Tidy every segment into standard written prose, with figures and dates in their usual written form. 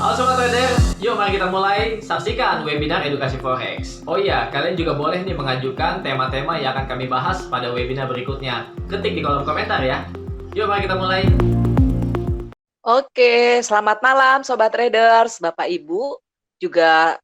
Halo Sobat Trader, yuk mari kita mulai saksikan webinar edukasi Forex. Oh iya, kalian juga boleh nih mengajukan tema-tema yang akan kami bahas pada webinar berikutnya. Ketik di kolom komentar ya. Yuk mari kita mulai. Oke, selamat malam Sobat Traders, Bapak Ibu, juga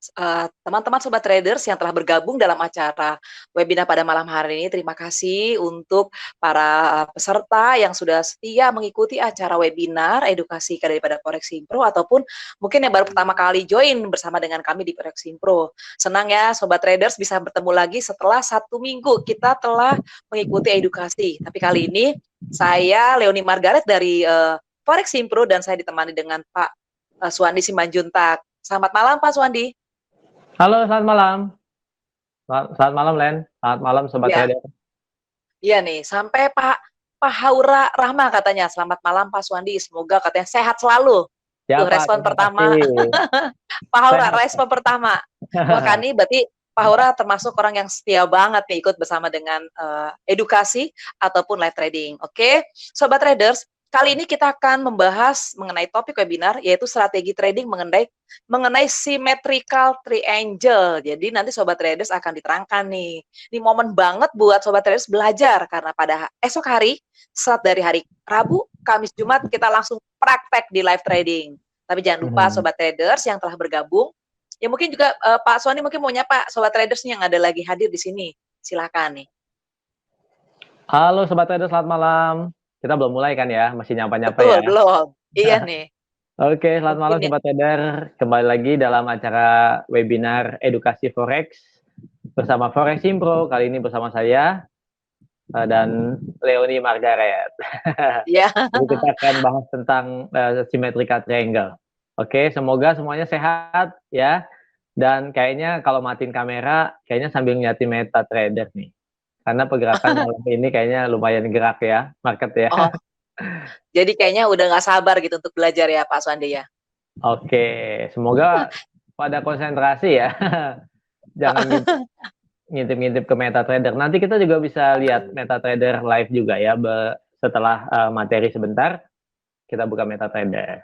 teman-teman Sobat Traders yang telah bergabung dalam acara webinar pada malam hari ini. Terima kasih untuk para peserta yang sudah setia mengikuti acara webinar edukasi daripada Foreximpro ataupun mungkin yang baru pertama kali join bersama dengan kami di Foreximpro. Senang ya Sobat Traders bisa bertemu lagi setelah 1 minggu kita telah mengikuti edukasi. Tapi kali ini saya Leonie Margaret dari Foreximpro dan saya ditemani dengan Pak Suwandi Simanjuntak. Selamat malam Pak Suwandi. Halo, selamat malam. Selamat malam, Len. Selamat malam, Sobat Ya. Trader. Iya nih, sampai Pak Haura Rahma katanya, selamat malam Pak Suwandi, semoga katanya sehat selalu. Ya, Tuh, Pak, respon terima pertama. kasih. Pak Haura, Sehat. respon pertama. Wah, kan ini berarti Pak Haura termasuk orang yang setia banget nih ikut bersama dengan edukasi ataupun live trading. Oke, Sobat Traders, kali ini kita akan membahas mengenai topik webinar yaitu strategi trading mengenai symmetrical triangle. Jadi nanti Sobat Traders akan diterangkan nih. Ini momen banget buat Sobat Traders belajar karena pada esok hari, saat dari hari Rabu, Kamis, Jumat kita langsung praktek di live trading. Tapi jangan lupa Sobat Traders yang telah bergabung, ya mungkin juga Pak Suwandi mungkin mau nyapa Sobat Traders yang ada lagi hadir di sini. Silakan nih. Halo, Sobat Trader, selamat malam. Kita belum mulai kan ya? Masih nyapa-nyapa Betul, ya? belum. Iya nih. Oke, selamat malam Mungkin Sobat Trader. Kembali lagi dalam acara webinar edukasi Forex bersama Foreximpro. Kali ini bersama saya dan Leonie Margaret. ya. Jadi kita akan bahas tentang symmetrical triangle. Oke, semoga semuanya sehat ya. Dan kayaknya kalau matiin kamera, kayaknya sambil ngeliatin MetaTrader nih. Karena pergerakan malam ini kayaknya lumayan gerak ya, market ya. Oh, jadi kayaknya udah nggak sabar gitu untuk belajar ya Pak Suwandi ya. Oke, semoga pada konsentrasi ya. Jangan ngintip-ngintip ke MetaTrader. Nanti kita juga bisa lihat MetaTrader live juga ya. Setelah materi sebentar, kita buka MetaTrader.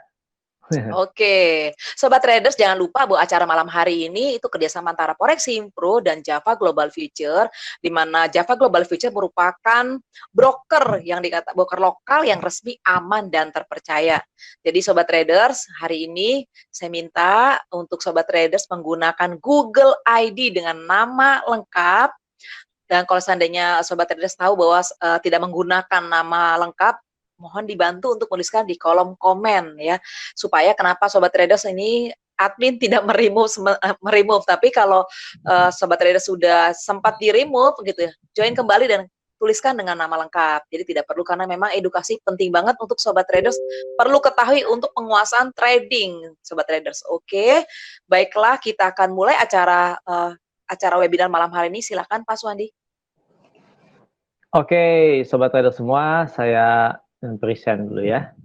Oke, Sobat Traders jangan lupa bahwa acara malam hari ini itu kerjasama antara Foreximpro dan Java Global Future, di mana Java Global Future merupakan broker broker lokal yang resmi, aman dan terpercaya. Jadi Sobat Traders, hari ini saya minta untuk Sobat Traders menggunakan Google ID dengan nama lengkap. Dan kalau seandainya Sobat Traders tahu bahwa tidak menggunakan nama lengkap, mohon dibantu untuk menuliskan di kolom komen ya, supaya kenapa Sobat Traders ini admin tidak meremove, tapi kalau Sobat Traders sudah sempat di remove gitu, join kembali dan tuliskan dengan nama lengkap. Jadi tidak perlu, karena memang edukasi penting banget untuk Sobat Traders perlu ketahui untuk penguasaan trading Sobat Traders. Oke, baiklah kita akan mulai acara webinar malam hari ini. Silakan Pak Suwandi. Oke, Sobat Trader semua, saya present dulu ya.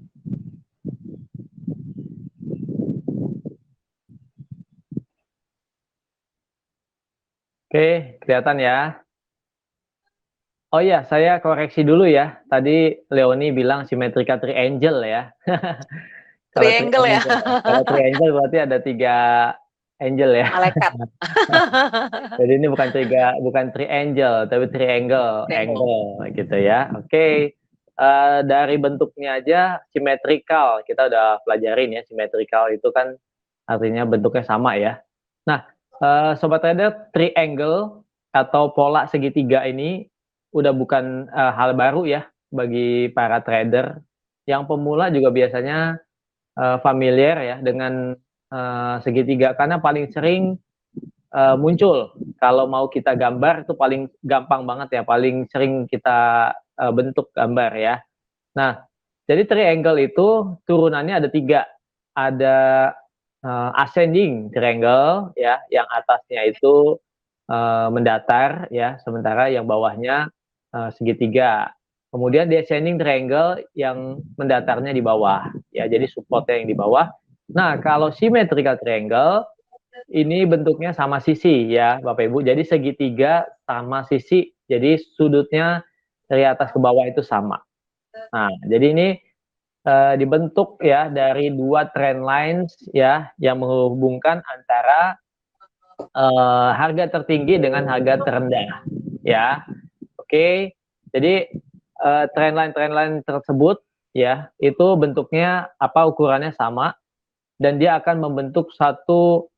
Oke, kelihatan ya. Oh iya, saya koreksi dulu ya. Tadi Leonie bilang symmetrical triangle ya. Triangle ya. Kalau triangle berarti ada 3 angel ya. Malaikat. Jadi ini bukan triangle, tapi triangle, angle gitu ya. Oke. Dari bentuknya aja symmetrical, kita udah pelajarin ya, symmetrical itu kan artinya bentuknya sama ya. Nah, Sobat Trader, triangle atau pola segitiga ini udah bukan hal baru ya bagi para trader. Yang pemula juga biasanya familiar ya dengan segitiga, karena paling sering muncul kalau mau kita gambar, itu paling gampang banget ya, paling sering kita bentuk gambar ya. Nah, jadi triangle itu turunannya ada 3. Ada ascending triangle ya, yang atasnya itu mendatar ya, sementara yang bawahnya segitiga. Kemudian descending triangle yang mendatarnya di bawah ya, jadi supportnya yang di bawah. Nah, kalau symmetrical triangle ini bentuknya sama sisi ya Bapak Ibu, jadi segitiga sama sisi, jadi sudutnya dari atas ke bawah itu sama. Nah, jadi ini dibentuk ya dari dua trend lines ya yang menghubungkan antara harga tertinggi dengan harga terendah ya. Oke. Jadi trend line tersebut ya itu bentuknya ukurannya sama dan dia akan membentuk satu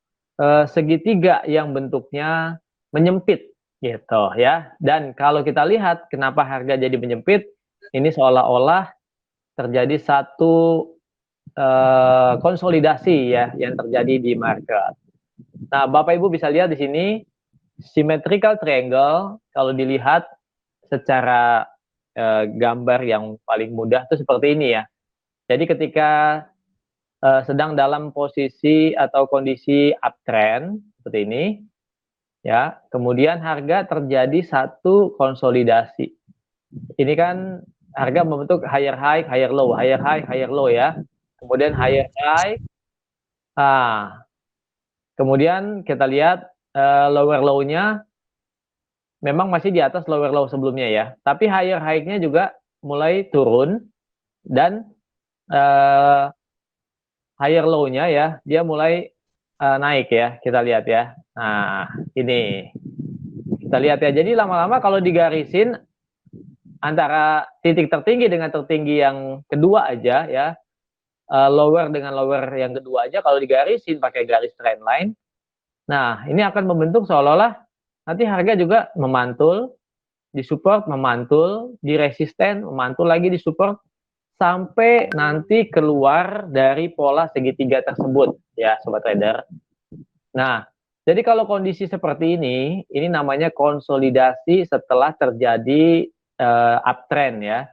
segitiga yang bentuknya menyempit gitu ya. Dan kalau kita lihat kenapa harga jadi menyempit, ini seolah-olah terjadi satu konsolidasi ya yang terjadi di market. Nah, Bapak Ibu bisa lihat di sini symmetrical triangle kalau dilihat secara gambar yang paling mudah itu seperti ini ya. Jadi ketika sedang dalam posisi atau kondisi uptrend seperti ini ya, kemudian harga terjadi satu konsolidasi. Ini kan harga membentuk higher high, higher low, higher high, higher low ya. Kemudian higher high. Kemudian kita lihat lower low-nya memang masih di atas lower low sebelumnya ya. Tapi higher high-nya juga mulai turun dan higher low-nya ya, dia mulai naik ya. Kita lihat ya. Nah, ini. Kita lihat ya. Jadi lama-lama kalau digarisin antara titik tertinggi dengan tertinggi yang kedua aja ya, lower dengan lower yang kedua aja kalau digarisin pakai garis trend line. Nah, ini akan membentuk seolah-olah nanti harga juga memantul, disupport, memantul, diresisten, memantul lagi disupport sampai nanti keluar dari pola segitiga tersebut ya, sobat trader. Nah, jadi kalau kondisi seperti ini namanya konsolidasi setelah terjadi uptrend ya.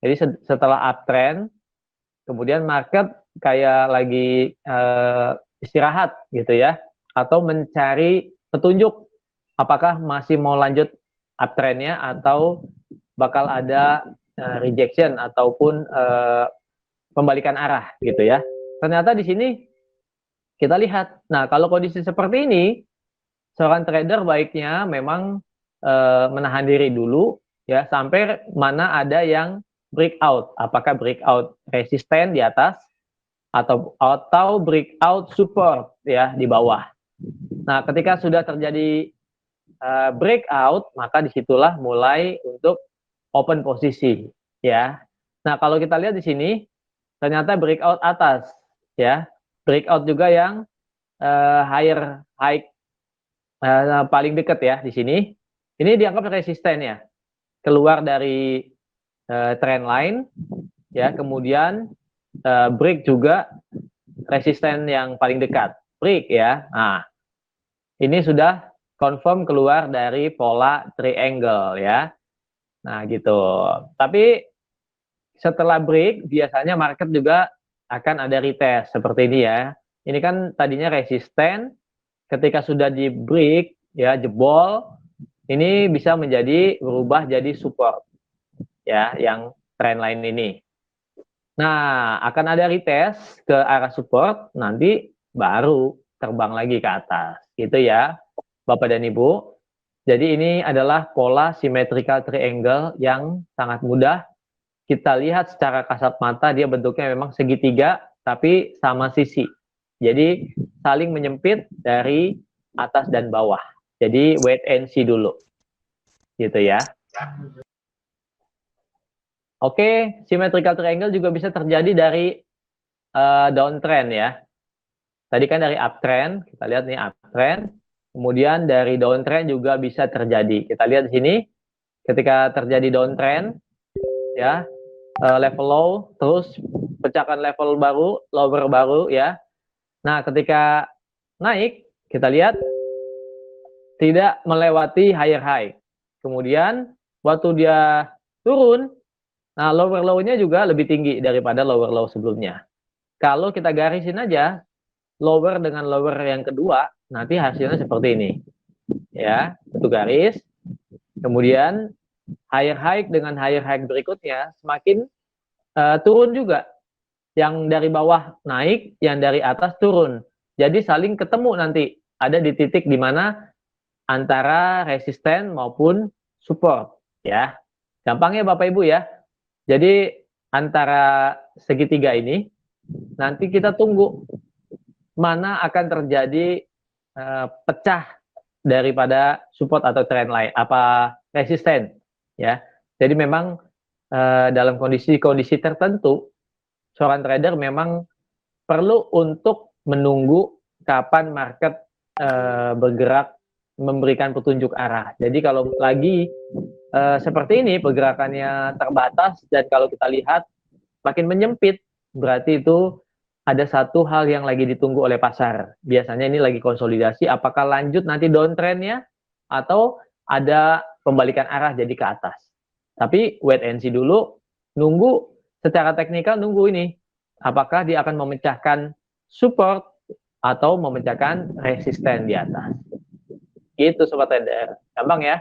Jadi setelah uptrend, kemudian market kayak lagi istirahat gitu ya, atau mencari petunjuk apakah masih mau lanjut uptrendnya atau bakal ada rejection ataupun pembalikan arah gitu ya. Ternyata di sini kita lihat, nah kalau kondisi seperti ini, seorang trader baiknya memang menahan diri dulu ya sampai mana ada yang breakout, apakah breakout resisten di atas atau breakout support ya di bawah. Nah, ketika sudah terjadi breakout, maka disitulah mulai untuk open posisi ya. Nah, kalau kita lihat di sini ternyata breakout atas ya, breakout juga yang higher high paling dekat ya di sini. Ini dianggap resisten ya, keluar dari trend line ya, kemudian break juga resisten yang paling dekat, break ya. Nah, ini sudah confirm keluar dari pola triangle ya. Nah, gitu. Tapi setelah break biasanya market juga akan ada retest seperti ini ya. Ini kan tadinya resisten, ketika sudah di break ya, jebol, ini bisa berubah jadi support ya, yang trend line ini. Nah, akan ada retest ke arah support, nanti baru terbang lagi ke atas gitu ya, Bapak dan Ibu. Jadi ini adalah pola symmetrical triangle yang sangat mudah kita lihat secara kasat mata. Dia bentuknya memang segitiga tapi sama sisi. Jadi saling menyempit dari atas dan bawah. Jadi wait and see dulu. Gitu ya. Oke, symmetrical triangle juga bisa terjadi dari downtrend ya. Tadi kan dari uptrend, kita lihat nih uptrend. Kemudian dari downtrend juga bisa terjadi. Kita lihat di sini, ketika terjadi downtrend, ya, level low, terus pecahkan level baru, lower baru, ya. Nah, ketika naik, kita lihat tidak melewati higher high. Kemudian, waktu dia turun, nah lower low-nya juga lebih tinggi daripada lower low sebelumnya. Kalau kita garisin aja, lower dengan lower yang kedua, nanti hasilnya seperti ini. Ya, satu garis. Kemudian higher high dengan higher high berikutnya semakin turun juga. Yang dari bawah naik, yang dari atas turun. Jadi saling ketemu nanti. Ada di titik di mana antara resisten maupun support. Ya, gampangnya Bapak Ibu ya. Jadi antara segitiga ini, nanti kita tunggu mana akan terjadi pecah daripada support atau trend line, apa resisten, ya. Jadi memang dalam kondisi-kondisi tertentu, seorang trader memang perlu untuk menunggu kapan market bergerak memberikan petunjuk arah. Jadi kalau lagi seperti ini pergerakannya terbatas dan kalau kita lihat makin menyempit, berarti itu ada satu hal yang lagi ditunggu oleh pasar. Biasanya ini lagi konsolidasi, apakah lanjut nanti downtrendnya atau ada pembalikan arah jadi ke atas. Tapi wait and see dulu, nunggu secara teknikal, nunggu ini. Apakah dia akan memecahkan support atau memecahkan resisten di atas. Gitu Sobat Trader. Gampang ya?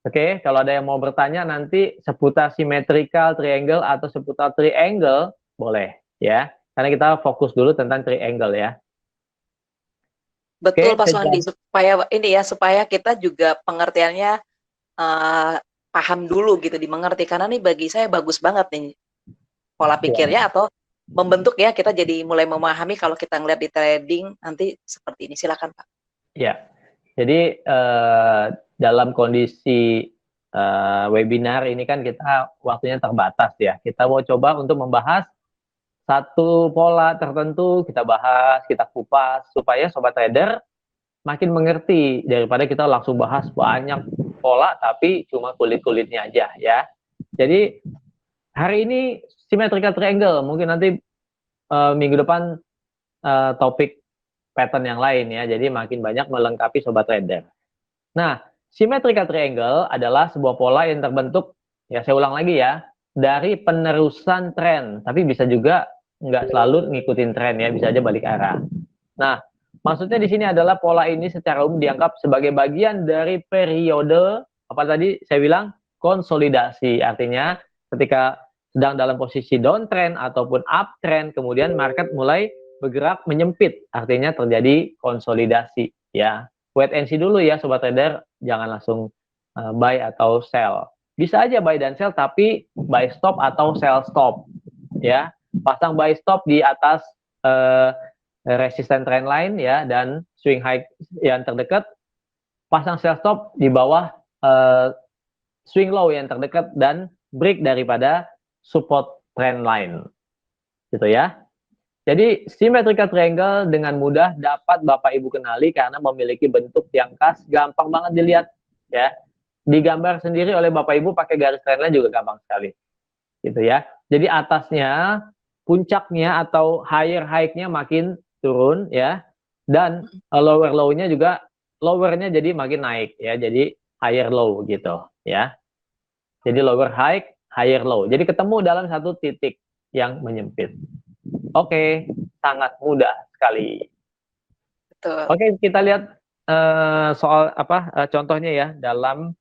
Oke, kalau ada yang mau bertanya nanti seputar symmetrical triangle atau seputar triangle, boleh ya. Karena kita fokus dulu tentang triangle ya. Betul, Oke, Pak Suhandi, supaya ini ya, supaya kita juga pengertiannya paham dulu gitu, dimengerti. Karena nih bagi saya bagus banget nih pola pikirnya atau membentuk ya, kita jadi mulai memahami kalau kita ngeliat di trading nanti seperti ini. Silakan Pak. Ya, jadi dalam kondisi webinar ini kan kita waktunya terbatas ya. Kita mau coba untuk membahas satu pola tertentu, kita bahas, kita kupas, supaya Sobat Trader makin mengerti daripada kita langsung bahas banyak pola tapi cuma kulit-kulitnya aja ya. Jadi hari ini symmetrical triangle, mungkin nanti minggu depan topik pattern yang lain ya. Jadi makin banyak melengkapi Sobat Trader. Nah, symmetrical triangle adalah sebuah pola yang terbentuk, ya saya ulang lagi ya, dari penerusan tren, tapi bisa juga nggak selalu ngikutin tren ya, bisa aja balik arah. Nah, maksudnya di sini adalah pola ini secara umum dianggap sebagai bagian dari periode, apa tadi saya bilang, konsolidasi. Artinya ketika sedang dalam posisi downtrend ataupun uptrend, kemudian market mulai bergerak menyempit, artinya terjadi konsolidasi ya. Wait and see dulu ya Sobat Trader, jangan langsung buy atau sell. Bisa aja buy dan sell, tapi buy stop atau sell stop ya. Pasang buy stop di atas resisten trend line ya, dan swing high yang terdekat, pasang sell stop di bawah swing low yang terdekat dan break daripada support trend line gitu ya. Jadi symmetrical triangle dengan mudah dapat Bapak Ibu kenali karena memiliki bentuk yang khas, gampang banget dilihat ya. Digambar sendiri oleh Bapak Ibu pakai garis trendline juga gampang sekali. Gitu ya. Jadi atasnya, puncaknya atau higher high-nya makin turun ya. Dan lower low-nya juga, lower-nya jadi makin naik ya. Jadi higher low gitu ya. Jadi lower high, higher low. Jadi ketemu dalam satu titik yang menyempit. Oke, sangat mudah sekali. Betul. Oke, kita lihat soal apa contohnya ya dalam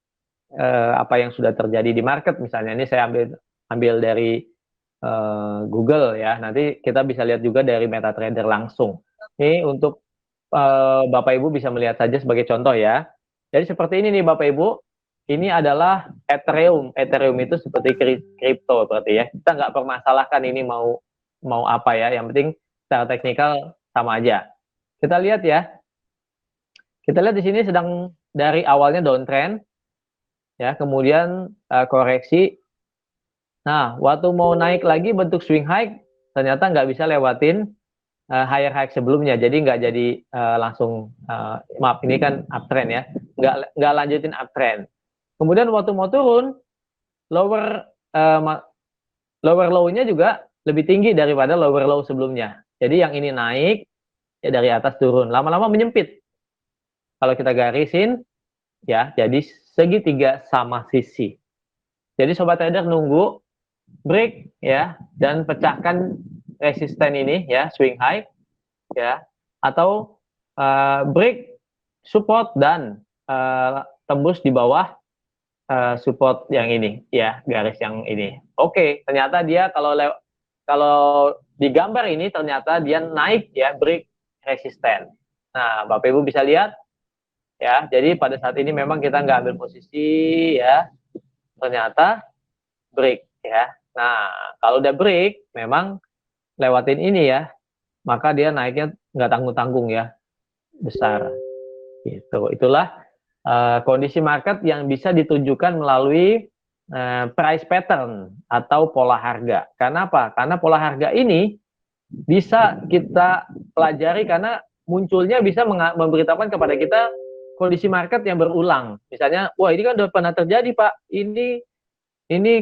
apa yang sudah terjadi di market. Misalnya ini saya ambil dari Google ya. Nanti kita bisa lihat juga dari MetaTrader langsung. Ini untuk Bapak Ibu bisa melihat saja sebagai contoh ya. Jadi seperti ini nih Bapak Ibu. Ini adalah Ethereum. Ethereum itu seperti kripto berarti ya. Kita nggak permasalahkan ini mau apa ya. Yang penting secara teknikal sama aja. Kita lihat ya. Kita lihat di sini sedang dari awalnya downtrend ya, kemudian koreksi. Nah, waktu mau naik lagi bentuk swing high, ternyata nggak bisa lewatin higher high sebelumnya, jadi nggak jadi langsung maaf ini kan uptrend ya, nggak lanjutin uptrend. Kemudian waktu mau turun, lower low-nya juga lebih tinggi daripada lower low sebelumnya. Jadi yang ini naik ya dari atas turun, lama-lama menyempit. Kalau kita garisin ya, jadi segitiga sama sisi. Jadi Sobat Trader nunggu break ya dan pecahkan resisten ini ya, swing high ya, atau break support dan tembus di bawah support yang ini ya, garis yang ini. Oke, ternyata dia kalau di gambar ini ternyata dia naik ya, break resisten. Nah, Bapak Ibu bisa lihat ya, jadi pada saat ini memang kita nggak ambil posisi ya, ternyata break ya. Nah, kalau udah break, memang lewatin ini ya, maka dia naiknya nggak tanggung-tanggung ya, besar. Gitu. Itulah kondisi market yang bisa ditunjukkan melalui price pattern atau pola harga. Karena apa? Karena pola harga ini bisa kita pelajari karena munculnya bisa memberitahukan kepada kita kondisi market yang berulang. Misalnya, wah ini kan udah pernah terjadi Pak, ini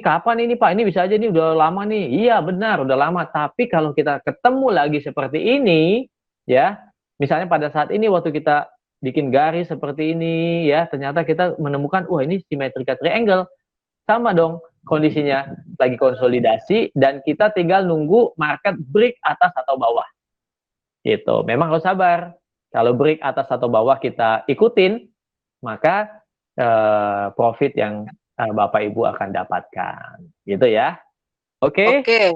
kapan ini Pak? Ini bisa aja ini udah lama nih. Iya benar, udah lama. Tapi kalau kita ketemu lagi seperti ini, ya, misalnya pada saat ini waktu kita bikin garis seperti ini, ya, ternyata kita menemukan, wah ini symmetrical triangle. Sama dong kondisinya, lagi konsolidasi dan kita tinggal nunggu market break atas atau bawah. Gitu. Memang harus sabar. Kalau break atas atau bawah kita ikutin, maka profit yang Bapak Ibu akan dapatkan. Gitu ya. Oke? Oke.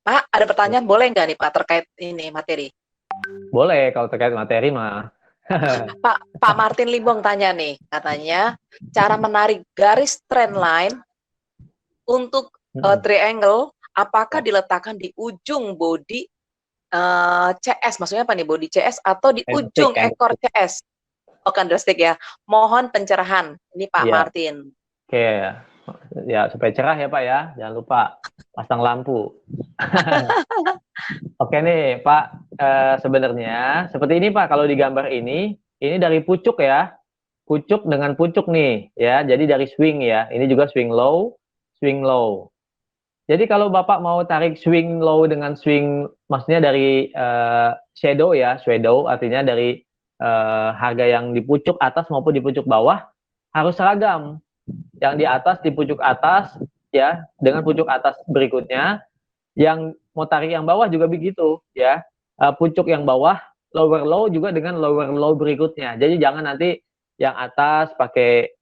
Pak, ada pertanyaan boleh nggak nih Pak terkait ini materi? Boleh kalau terkait materi mah. Pak Martin Limbong tanya nih, katanya cara menarik garis trend line untuk triangle apakah diletakkan di ujung body CS, maksudnya apa nih, body CS atau di ujung ekor CS? Oh, candlestick ya. Mohon pencerahan. Ini Pak Martin. Oke, ya supaya cerah ya Pak ya. Jangan lupa pasang lampu. Oke nih Pak, sebenarnya seperti ini Pak. Kalau di gambar ini dari pucuk ya. Pucuk dengan pucuk nih ya. Jadi dari swing ya. Ini juga swing low, swing low. Jadi kalau Bapak mau tarik swing low dengan swing, maksudnya dari shadow ya, shadow artinya dari harga yang di pucuk atas maupun di pucuk bawah harus seragam. Yang di atas di pucuk atas ya, dengan pucuk atas berikutnya, yang mau tarik yang bawah juga begitu ya. Pucuk yang bawah lower low juga dengan lower low berikutnya. Jadi jangan nanti yang atas pakai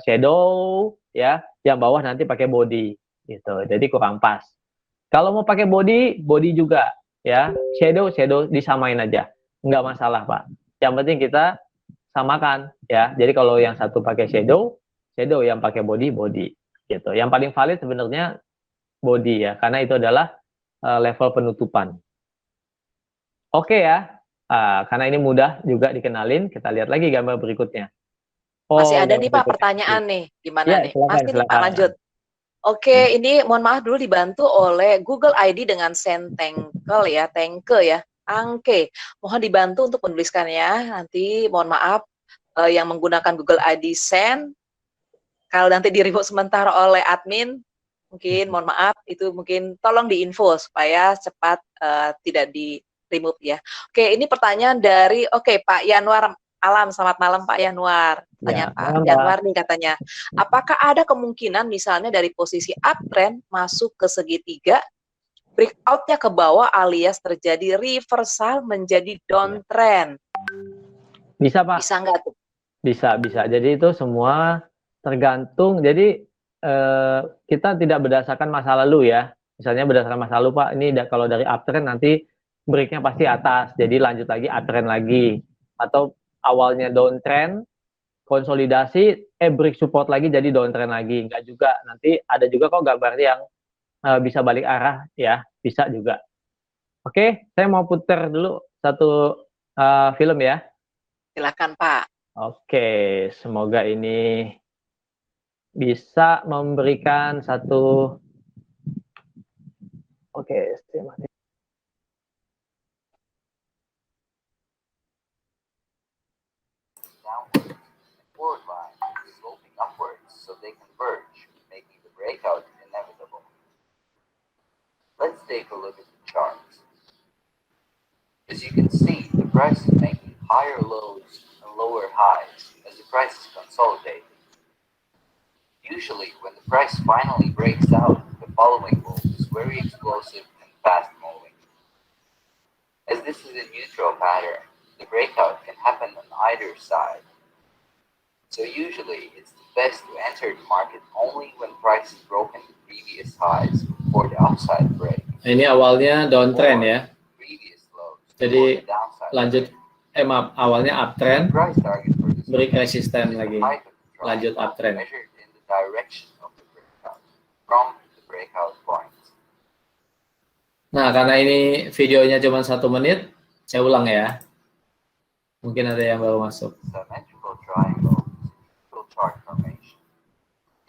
shadow ya, yang bawah nanti pakai body. Gitu. Jadi kurang pas. Kalau mau pakai body juga ya. Shadow disamain aja. Nggak masalah, Pak. Yang penting kita samakan ya. Jadi kalau yang satu pakai shadow yang pakai body gitu. Yang paling valid sebenarnya body ya, karena itu adalah level penutupan. Oke ya. Karena ini mudah juga dikenalin, kita lihat lagi gambar berikutnya. Masih ada nih Pak pertanyaan nih. Gimana ya, nih? Masih nih Pak, lanjut. Oke, ini mohon maaf dulu dibantu oleh Google ID dengan Sentengkel ya, Tengke ya, Angke. Mohon dibantu untuk menuliskannya. Nanti mohon maaf yang menggunakan Google ID Sen. Kalau nanti di-remove sementara oleh admin, mungkin mohon maaf itu mungkin tolong diinfo supaya cepat tidak di-remove ya. Oke, ini pertanyaan dari Pak Yanwar Alam. Selamat malam Pak Yanwar. Tanya Pak Yanwar nih katanya, apakah ada kemungkinan misalnya dari posisi uptrend masuk ke segitiga, breakout-nya ke bawah alias terjadi reversal menjadi downtrend? Bisa Pak. Bisa nggak tuh? Bisa. Jadi itu semua tergantung. Jadi kita tidak berdasarkan masa lalu ya. Misalnya berdasarkan masa lalu Pak, ini kalau dari uptrend nanti break-nya pasti atas, jadi lanjut lagi uptrend lagi. Atau awalnya downtrend, konsolidasi, break support lagi jadi downtrend lagi. Enggak juga. Nanti ada juga kok gambar yang bisa balik arah ya, bisa juga. Oke, saya mau putar dulu satu film ya. Silakan Pak. Oke, semoga ini bisa memberikan satu Forward line is sloping upwards so they converge, making the breakout inevitable. Let's take a look at the charts. As you can see, the price is making higher lows and lower highs as the price is consolidating. Usually, when the price finally breaks out, the following move is very explosive and fast moving. As this is a neutral pattern, the breakout can happen on either side. So usually, it's best to enter the market only when price is broken the previous highs for the upside break. Ini awalnya downtrend ya. Previous lows. Jadi lanjut maaf, awalnya uptrend, Price target for this break resisten lagi, height of the lanjut triangle uptrend. measured in the direction of the breakout from the breakout point. Nah, karena ini videonya cuma 1 menit, saya ulang ya. Mungkin ada yang baru masuk. Symmetrical triangle is a neutral chart formation.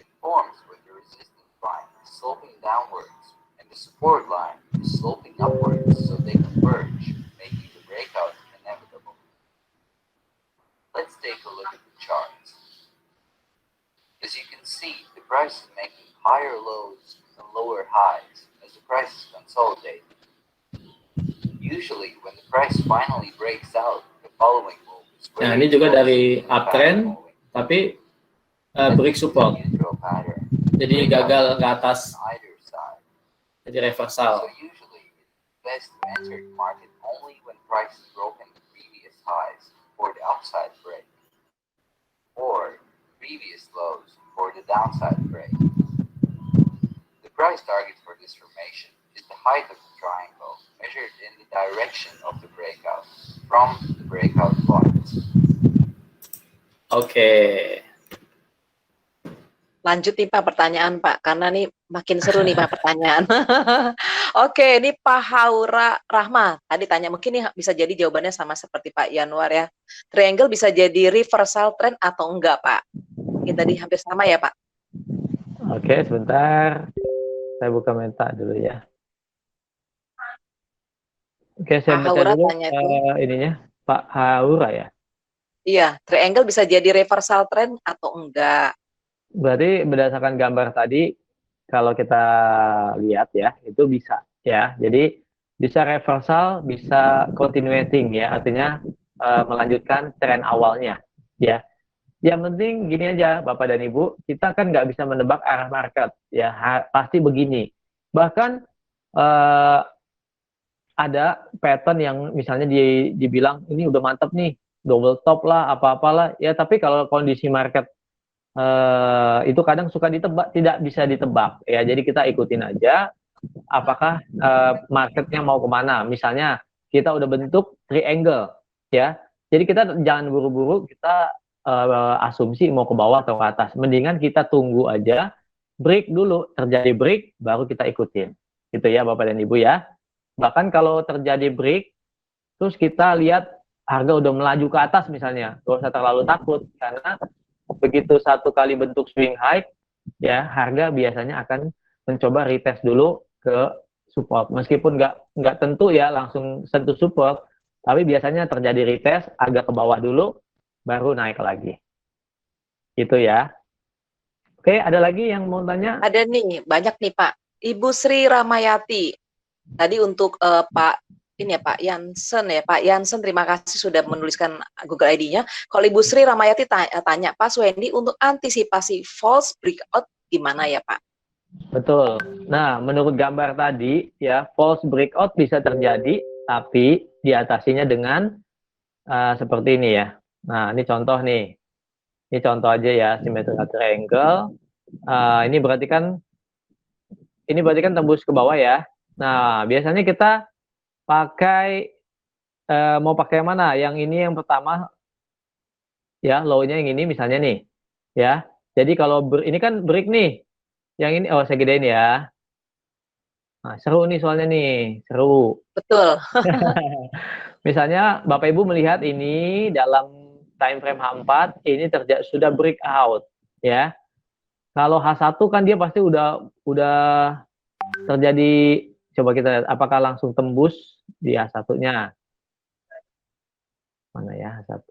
It forms with the resistance line sloping downwards and the support line is sloping upwards, so they converge, making the breakout inevitable. Let's take a look at the charts. As you can see, the price is making higher lows and lower highs as the price is consolidating. Usually, when the price finally breaks out, the following move is Nah, very ini juga dari explosive and uptrend, fast-moving. tapi break This is a support. neutral pattern. Jadi gagal ke atas, On either side. jadi reversal. So usually, it's best to enter the market only when price has broken the previous highs for the upside break, or previous lows for the downside break. The price target for this formation is the height of the triangle, measured in the direction of the breakout from the breakout point. Oke. Lanjut nih Pak pertanyaan Pak, karena nih makin seru nih Pak pertanyaan. Oke, ini Pak Haura Rahma tadi tanya, mungkin nih bisa jadi jawabannya sama seperti Pak Yanwar ya. Triangle bisa jadi reversal trend atau enggak Pak? Ini tadi hampir sama ya Pak. Oke, sebentar. Saya buka menta dulu ya. Oke, saya Pak baca Haura dulu tanya itu. ininya. Pak Haura ya. Iya, triangle bisa jadi reversal trend atau enggak? Berarti berdasarkan gambar tadi, kalau kita lihat ya, itu bisa ya. Jadi bisa reversal, bisa continuating ya, artinya melanjutkan tren awalnya ya. Yang penting gini aja, Bapak dan Ibu, kita kan nggak bisa menebak arah market ya, pasti begini. Bahkan ada pattern yang misalnya dibilang ini udah mantap nih, double top lah, apa-apalah ya. Tapi kalau kondisi market itu kadang suka ditebak, tidak bisa ditebak ya. Jadi kita ikutin aja apakah marketnya mau kemana. Misalnya kita udah bentuk triangle ya, jadi kita jangan buru-buru kita asumsi mau ke bawah atau ke atas. Mendingan kita tunggu aja, break dulu, terjadi break baru kita ikutin gitu ya Bapak dan Ibu ya. Bahkan kalau terjadi break terus kita lihat harga udah melaju ke atas misalnya, gak usah terlalu takut, karena begitu satu kali bentuk swing high ya, harga biasanya akan mencoba retest dulu ke support, meskipun nggak tentu ya langsung sentuh support, tapi biasanya terjadi retest agak ke bawah dulu baru naik lagi gitu ya. Oke, ada lagi yang mau tanya? Ada nih, banyak nih Pak. Ibu Sri Ramayati. Tadi untuk Pak ini ya Pak Yansen ya, Pak Yansen terima kasih sudah menuliskan Google ID-nya. Kalau Ibu Sri Ramayati tanya, Pak Swendi untuk antisipasi false breakout gimana ya Pak? Betul. Nah, menurut gambar tadi ya, false breakout bisa terjadi, tapi diatasinya dengan seperti ini ya. Nah, ini contoh nih. Ini contoh aja ya, symmetrical triangle. Ini berarti kan tembus ke bawah ya. Nah, biasanya kita pakai mau pakai yang mana? Yang ini yang pertama ya, low-nya yang ini misalnya nih. Ya. Jadi kalau ini kan break nih. Yang ini saya gedein ya. Nah, seru nih soalnya nih, seru. Betul. Misalnya Bapak Ibu melihat ini dalam time frame H4 ini sudah breakout ya. Kalau H1 kan dia pasti udah terjadi, coba kita lihat apakah langsung tembus di H1-nya. Mana ya H1?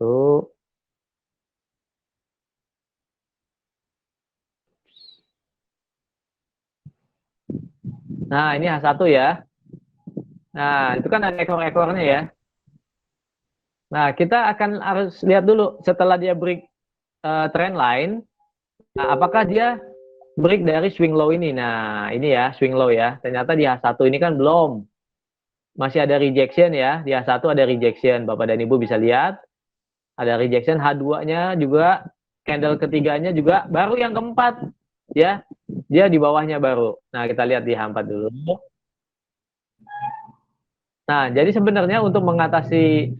Nah, ini H1 ya. Nah, itu kan ada ekor-ekornya ya. Nah, kita akan harus lihat dulu setelah dia break trend line, nah, apakah dia break dari swing low ini. Nah, ini ya swing low ya. Ternyata di H1 ini kan belum. Masih ada rejection ya. Di H1 ada rejection. Bapak dan Ibu bisa lihat. Ada rejection. H2-nya juga, candle ketiganya juga, baru yang keempat ya. Dia di bawahnya baru. Nah, kita lihat di H4 dulu. Nah, jadi sebenarnya untuk mengatasi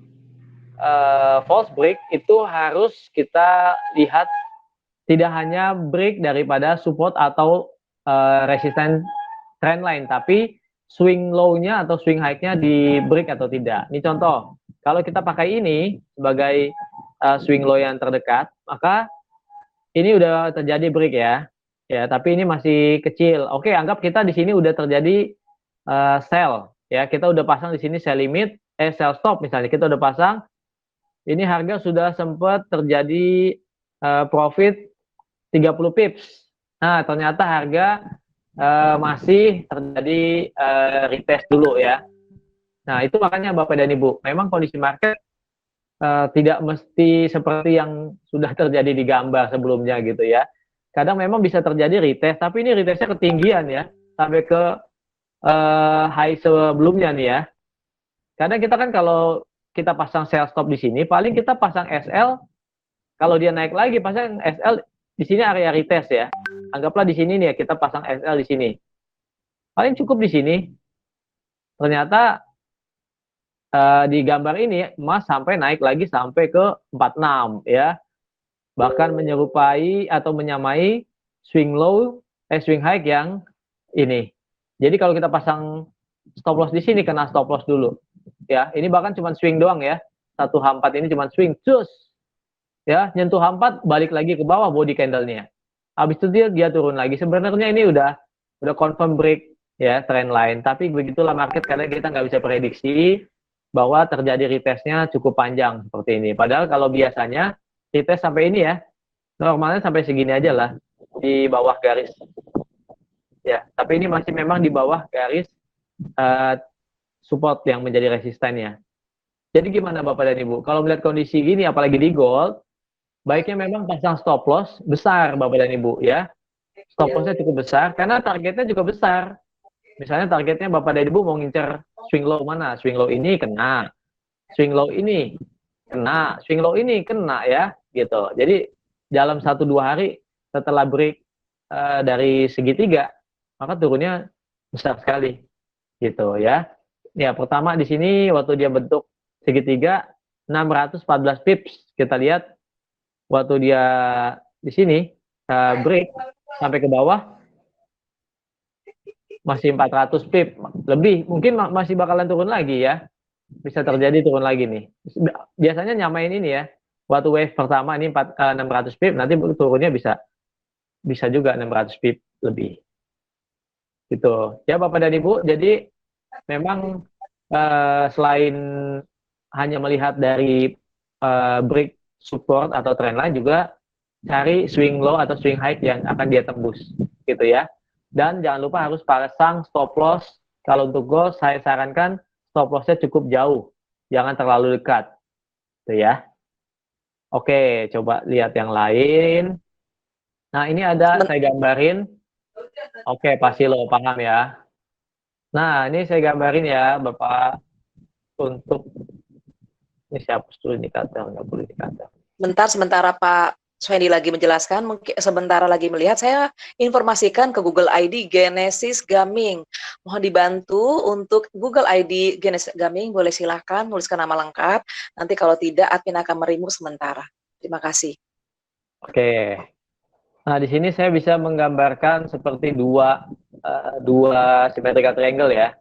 false break itu harus kita lihat tidak hanya break daripada support atau resistance trendline, tapi swing low-nya atau swing high-nya di break atau tidak. Ini contoh, kalau kita pakai ini sebagai swing low yang terdekat, maka ini udah terjadi break ya. Ya, tapi ini masih kecil. Oke, anggap kita di sini udah terjadi sell ya. Kita udah pasang di sini sell limit, sell stop misalnya. Kita udah pasang. Ini harga sudah sempat terjadi profit 30 pips. Nah, ternyata harga masih terjadi retest dulu ya. Nah, itu makanya Bapak dan Ibu, memang kondisi market tidak mesti seperti yang sudah terjadi di gambar sebelumnya gitu ya. Kadang memang bisa terjadi retest, tapi ini retestnya ketinggian ya, sampai ke high sebelumnya nih ya. Kadang kita kan kalau kita pasang sell stop di sini, paling kita pasang SL, kalau dia naik lagi pasang SL di sini area retest ya. Anggaplah di sini nih ya, kita pasang SL di sini. Paling cukup di sini. Ternyata di gambar ini emas sampai naik lagi sampai ke 46 ya. Bahkan menyerupai atau menyamai swing low swing high yang ini. Jadi kalau kita pasang stop loss di sini, kena stop loss dulu. Ya, ini bahkan cuma swing doang ya. 1H4 ini cuma swing cus. Ya, nyentuh H4 balik lagi ke bawah body candle-nya. Habis itu dia turun lagi. Sebenarnya ini udah confirm break ya, trend line. Tapi begitulah market, karena kita nggak bisa prediksi bahwa terjadi retestnya cukup panjang seperti ini. Padahal kalau biasanya retest sampai ini ya, normalnya sampai segini aja lah, di bawah garis. Ya, tapi ini masih memang di bawah garis support yang menjadi resistennya. Jadi gimana Bapak dan Ibu? Kalau melihat kondisi gini, apalagi di gold, baiknya memang pasang stop loss besar Bapak dan Ibu ya. Stop lossnya cukup besar, karena targetnya juga besar. Misalnya targetnya Bapak dan Ibu mau ngincer swing low mana? Swing low ini kena, swing low ini kena, swing low ini kena ya, gitu. Jadi dalam 1-2 hari setelah break dari segitiga, maka turunnya besar sekali, gitu ya. Ya, pertama di sini waktu dia bentuk segitiga 614 pips, kita lihat waktu dia di sini break sampai ke bawah masih 400 pip lebih, mungkin masih bakalan turun lagi ya, bisa terjadi turun lagi nih. Biasanya nyamain ini ya, waktu wave pertama ini 600 pip, nanti turunnya bisa juga 600 pip lebih gitu ya Bapak dan Ibu. Jadi memang selain hanya melihat dari break support atau trendline, juga cari swing low atau swing high yang akan dia tembus gitu ya. Dan jangan lupa harus pasang stop loss. Kalau untuk gold saya sarankan stop lossnya cukup jauh, jangan terlalu dekat gitu ya. Oke, coba lihat yang lain. Nah, ini ada saya gambarin. Oke, pasti lo paham ya. Nah, ini saya gambarin ya Bapak, untuk ini siapa dulu indikator, nggak boleh indikator. Bentar, sementara Pak Swendi lagi menjelaskan, mungkin sementara lagi melihat, saya informasikan ke Google ID Genesis Gaming. Mohon dibantu untuk Google ID Genesis Gaming, boleh silahkan nuliskan nama lengkap. Nanti kalau tidak, admin akan remove sementara. Terima kasih. Oke. Nah, di sini saya bisa menggambarkan seperti dua symmetrical triangle ya.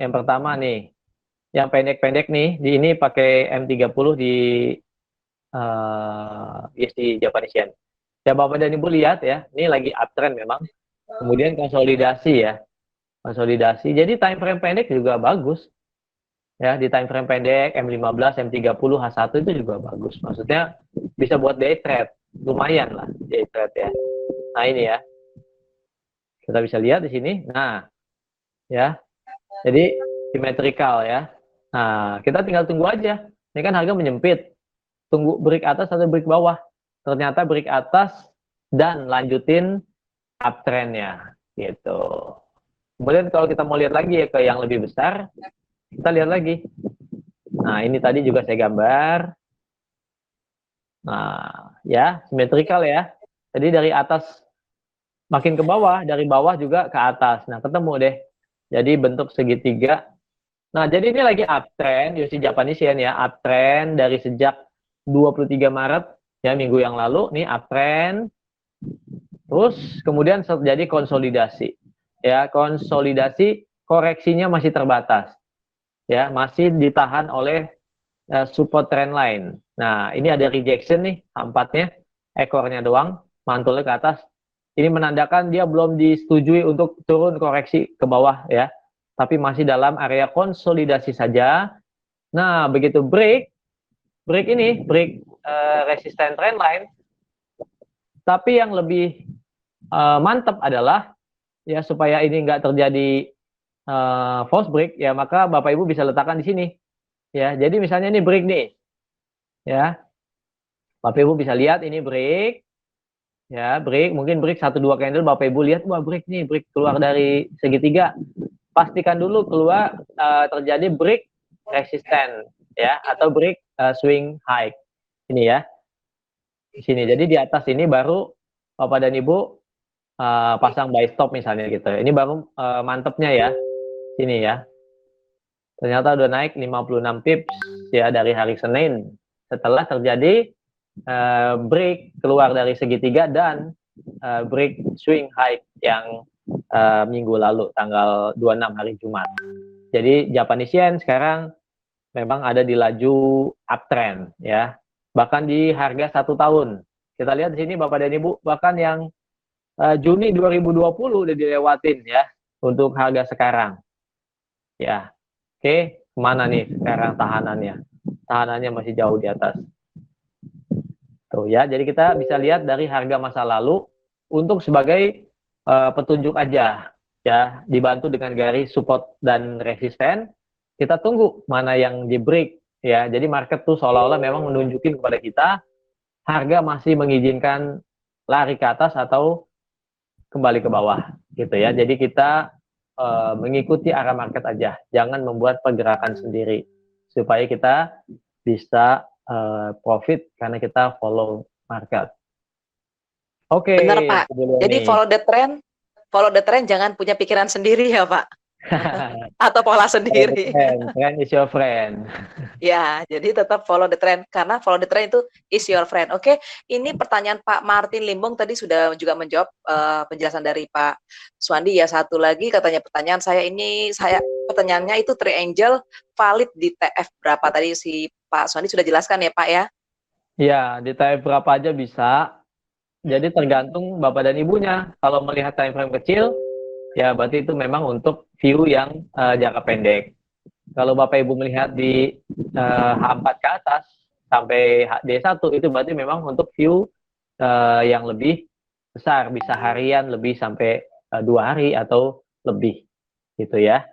Yang pertama nih, yang pendek-pendek nih, di ini pakai M30 di di Japanese Yen. Ya Bapak dan Ibu lihat ya, ini lagi uptrend memang. Kemudian konsolidasi ya. Konsolidasi. Jadi time frame pendek juga bagus. Ya, di time frame pendek M15, M30, H1 itu juga bagus. Maksudnya bisa buat day trade. Lumayan lah day trade ya. Nah, ini ya. Kita bisa lihat di sini. Nah, ya. Jadi symmetrical ya. Nah, kita tinggal tunggu aja. Ini kan harga menyempit. Tunggu break atas atau break bawah. Ternyata break atas dan lanjutin uptrendnya gitu. Kemudian kalau kita mau lihat lagi ya ke yang lebih besar, kita lihat lagi. Nah, ini tadi juga saya gambar. Nah, ya, simetrikal ya. Jadi dari atas makin ke bawah, dari bawah juga ke atas. Nah, ketemu deh. Jadi bentuk segitiga. Nah, jadi ini lagi uptrend, USD Japanese Yen ya, uptrend dari sejak 23 Maret ya, minggu yang lalu nih uptrend. Terus kemudian terjadi konsolidasi. Ya, konsolidasi koreksinya masih terbatas, ya, masih ditahan oleh support trend line. Nah, ini ada rejection nih, tampaknya ekornya doang, mantulnya ke atas. Ini menandakan dia belum disetujui untuk turun koreksi ke bawah ya, tapi masih dalam area konsolidasi saja. Nah, begitu break resisten trend line. Tapi yang lebih mantap adalah ya supaya ini nggak terjadi false break ya, maka Bapak Ibu bisa letakkan di sini. Ya, jadi misalnya ini break nih, ya, Bapak Ibu bisa lihat ini break, ya, break, mungkin break 1-2 candle, Bapak Ibu lihat, wah break nih, break keluar dari segitiga, pastikan dulu keluar terjadi break resisten, ya, atau break swing high, ini ya, di sini. Jadi di atas ini baru Bapak dan Ibu pasang buy stop misalnya gitu. Ini baru mantepnya ya, sini ya. Ternyata udah naik 56 pips ya dari hari Senin setelah terjadi break keluar dari segitiga dan break swing high yang minggu lalu tanggal 26 hari Jumat. Jadi Japanese Yen sekarang memang ada di laju uptrend ya. Bahkan di harga 1 tahun. Kita lihat di sini Bapak dan Ibu, bahkan yang Juni 2020 udah dilewatin ya untuk harga sekarang. Ya. Oke, kemana nih sekarang tahanannya? Tahanannya masih jauh di atas. Tuh ya, jadi kita bisa lihat dari harga masa lalu untuk sebagai petunjuk aja ya, dibantu dengan garis support dan resisten. Kita tunggu mana yang di break ya. Jadi market tuh seolah-olah memang menunjukin kepada kita harga masih mengizinkan lari ke atas atau kembali ke bawah gitu ya. Jadi kita mengikuti arah market aja, jangan membuat pergerakan sendiri supaya kita bisa profit karena kita follow market. Oke, Benar, Pak. Jadi follow the trend, jangan punya pikiran sendiri ya, Pak. Atau pola sendiri. Trend is your friend. Ya, jadi tetap follow the trend karena follow the trend itu is your friend. Oke, ini pertanyaan Pak Martin Limbong tadi sudah juga menjawab penjelasan dari Pak Suwandi ya. Satu lagi katanya pertanyaan pertanyaannya itu triangle valid di TF berapa tadi si Pak Suwandi sudah jelaskan ya Pak ya? Ya, di TF berapa aja bisa. Jadi tergantung Bapak dan Ibunya. Kalau melihat time frame kecil, ya berarti itu memang untuk view yang jangka pendek. Kalau Bapak Ibu melihat di H4 ke atas sampai D1 itu berarti memang untuk view yang lebih besar, bisa harian lebih sampai 2 hari atau lebih gitu ya.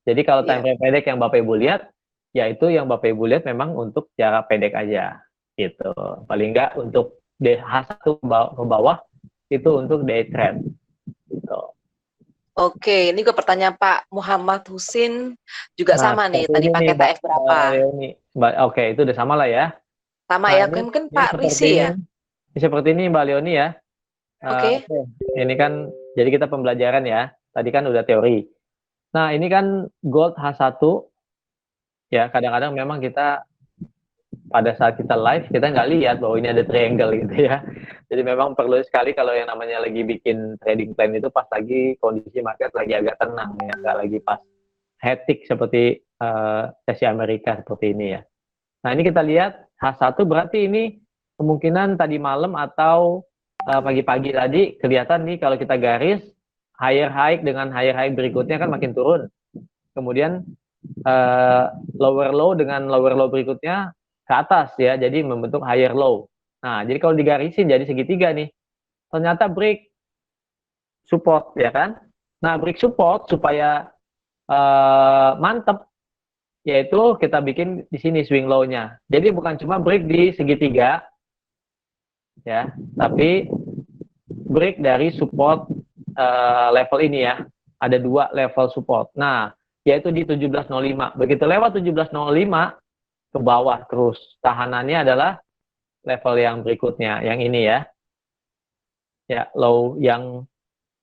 Jadi kalau time frame pendek yang Bapak Ibu lihat, yaitu yang Bapak Ibu lihat memang untuk jarak pendek aja gitu. Paling enggak untuk H1 ke bawah itu untuk day trend gitu. Oke, ini ke pertanyaan Pak Muhammad Husin juga sama nih, tadi pakai TF berapa? Oke, itu udah sama lah ya. Sama ya, mungkin Pak Risi ya? Seperti ini Mbak Leoni ya. Oke. Ini kan, jadi kita pembelajaran ya. Tadi kan udah teori. Nah, ini kan gold H1. Ya, kadang-kadang memang kita pada saat kita live, kita nggak lihat bahwa ini ada triangle gitu ya. Jadi memang perlu sekali kalau yang namanya lagi bikin trading plan itu pas lagi kondisi market lagi agak tenang ya, nggak lagi pas hectic seperti sesi Amerika seperti ini ya. Nah ini kita lihat H1 berarti ini kemungkinan tadi malam atau pagi-pagi tadi kelihatan nih kalau kita garis higher high dengan higher high berikutnya kan makin turun. Kemudian lower low dengan lower low berikutnya ke atas ya, jadi membentuk higher low. Nah, jadi kalau digarisin jadi segitiga nih. Ternyata break support ya kan. Nah, break support supaya mantep yaitu kita bikin di sini swing low-nya. Jadi bukan cuma break di segitiga ya, tapi break dari support level ini ya. Ada 2 level support. Nah, yaitu di 17.05. Begitu lewat 17.05 ke bawah terus. Tahanannya adalah level yang berikutnya, yang ini ya. Ya, low yang